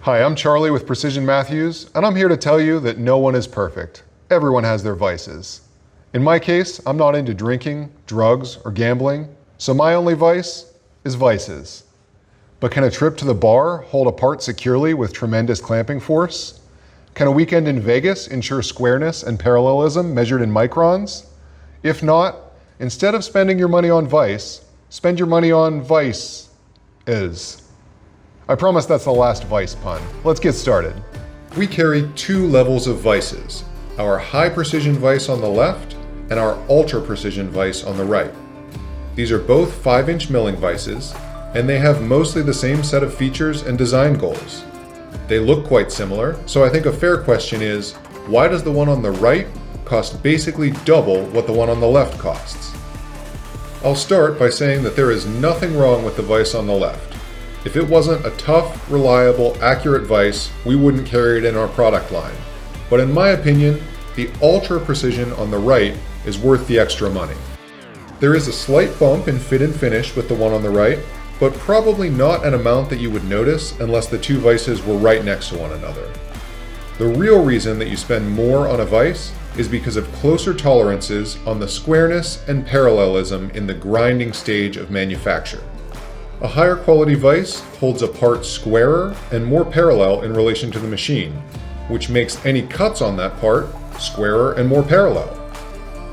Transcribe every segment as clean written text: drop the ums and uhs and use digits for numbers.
Hi, I'm Charlie with Precision Matthews, and I'm here to tell you that no one is perfect. Everyone has their vices. In my case, I'm not into drinking, drugs, or gambling, so my only vice is vices. But can a trip to the bar hold a part securely with tremendous clamping force? Can a weekend in Vegas ensure squareness and parallelism measured in microns? If not, instead of spending your money on vice, spend your money on vice is. I promise that's the last vice pun. Let's get started. We carry two levels of vices, our high precision vise on the left and our ultra precision vise on the right. These are both 5-inch milling vices, and they have mostly the same set of features and design goals. They look quite similar, so I think a fair question is, why does the one on the right cost basically double what the one on the left costs? I'll start by saying that there is nothing wrong with the vise on the left. If it wasn't a tough, reliable, accurate vise, we wouldn't carry it in our product line. But in my opinion, the ultra precision on the right is worth the extra money. There is a slight bump in fit and finish with the one on the right, but probably not an amount that you would notice unless the two vices were right next to one another. The real reason that you spend more on a vise is because of closer tolerances on the squareness and parallelism in the grinding stage of manufacture. A higher quality vise holds a part squarer and more parallel in relation to the machine, which makes any cuts on that part squarer and more parallel.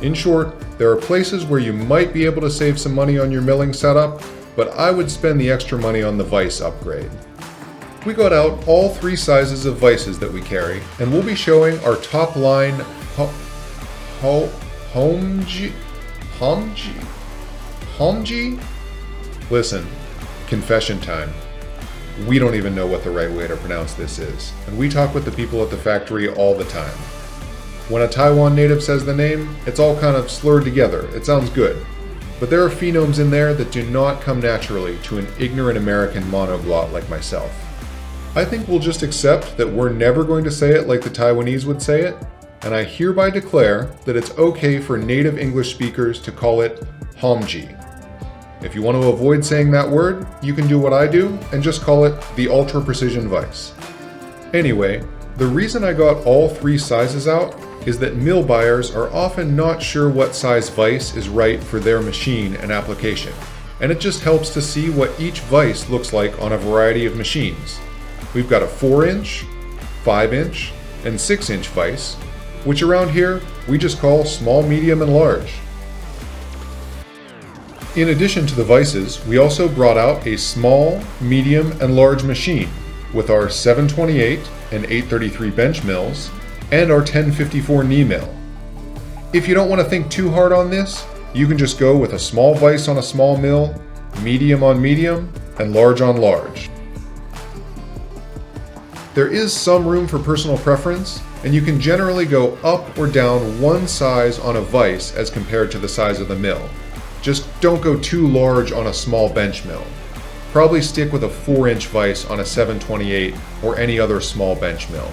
In short, there are places where you might be able to save some money on your milling setup, but I would spend the extra money on the vise upgrade. We got out all three sizes of vices that we carry, and we'll be showing our top line Homge? Listen, confession time. We don't even know what the right way to pronounce this is, and we talk with the people at the factory all the time. When a Taiwan native says the name, it's all kind of slurred together. It sounds good. But there are phonemes in there that do not come naturally to an ignorant American monoglot like myself. I think we'll just accept that we're never going to say it like the Taiwanese would say it, and I hereby declare that it's okay for native English speakers to call it Homge. If you want to avoid saying that word, you can do what I do and just call it the ultra precision vise. Anyway, the reason I got all three sizes out is that mill buyers are often not sure what size vise is right for their machine and application, and it just helps to see what each vise looks like on a variety of machines. We've got a 4-inch, 5-inch, and 6-inch vise, which around here we just call small, medium, and large. In addition to the vices, we also brought out a small, medium, and large machine with our 728 and 833 bench mills and our 1054 knee mill. If you don't want to think too hard on this, you can just go with a small vise on a small mill, medium on medium, and large on large. There is some room for personal preference, and you can generally go up or down one size on a vise as compared to the size of the mill. Just don't go too large on a small bench mill. Probably stick with a 4-inch vise on a 728 or any other small bench mill.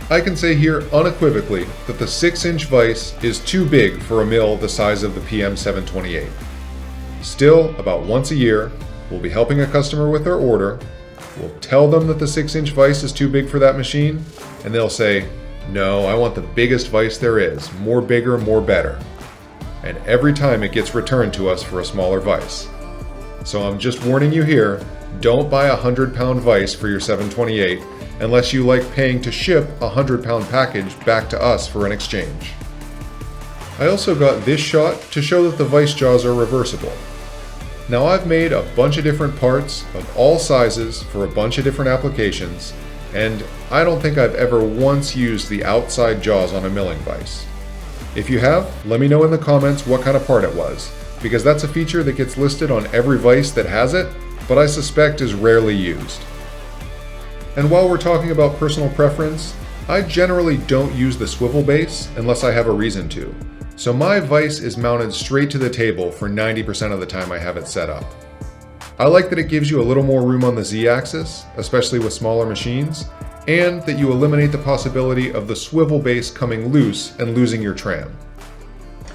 I can say here unequivocally that the 6-inch vise is too big for a mill the size of the PM 728. Still, about once a year, we'll be helping a customer with their order, we'll tell them that the 6-inch vise is too big for that machine, and they'll say, "No, I want the biggest vise there is, more bigger, more better." And every time it gets returned to us for a smaller vise. So I'm just warning you here, don't buy a 100-pound vise for your 728 unless you like paying to ship a 100-pound package back to us for an exchange. I also got this shot to show that the vise jaws are reversible. Now I've made a bunch of different parts of all sizes for a bunch of different applications, and I don't think I've ever once used the outside jaws on a milling vise. If you have, let me know in the comments what kind of part it was, because that's a feature that gets listed on every vise that has it, but I suspect is rarely used. And while we're talking about personal preference, I generally don't use the swivel base unless I have a reason to, so my vise is mounted straight to the table for 90% of the time I have it set up. I like that it gives you a little more room on the Z-axis, especially with smaller machines, and that you eliminate the possibility of the swivel base coming loose and losing your tram.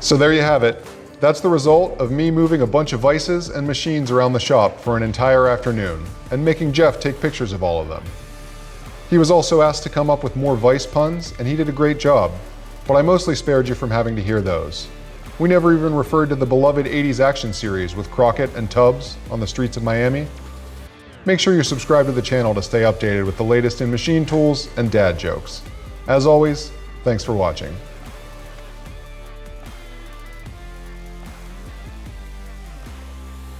So there you have it. That's the result of me moving a bunch of vices and machines around the shop for an entire afternoon, and making Jeff take pictures of all of them. He was also asked to come up with more Vice puns, and he did a great job, but I mostly spared you from having to hear those. We never even referred to the beloved 80s action series with Crockett and Tubbs on the streets of Miami. Make sure you subscribe to the channel to stay updated with the latest in machine tools and dad jokes. As always, thanks for watching.